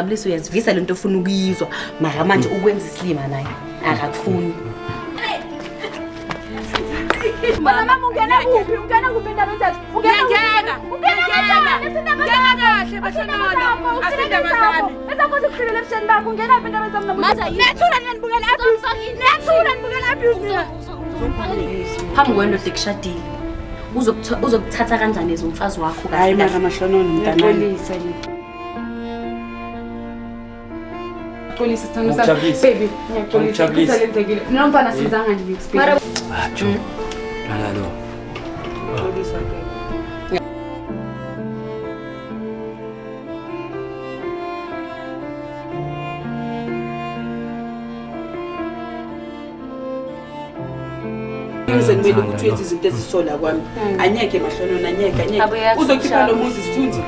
Jabulisa uyazivisa lento ofuna ukuyizwa mara manje ukwenza isilima naye akakufuni. Mama ungena kuphi indaba ezathi ungena kahle bashonona asindaba zami ezakhoza ukufika ebusheni bakho ungena kuphi indaba zami namuhla nethula nibukela abuse mina phambi kwento dekushadile uzokuthatha kanjani ezomfazi wakho hayi mara mashonona mntanami Polisi sithando sami baby ngiyaxolisa lenzekile nomfana sizanga nje experience Lalo. polisa Ngizengibele ukuthi wenze izinto ezisola kwami anyeke mahlonona anyeke uzokhipha lo muzi isithunzi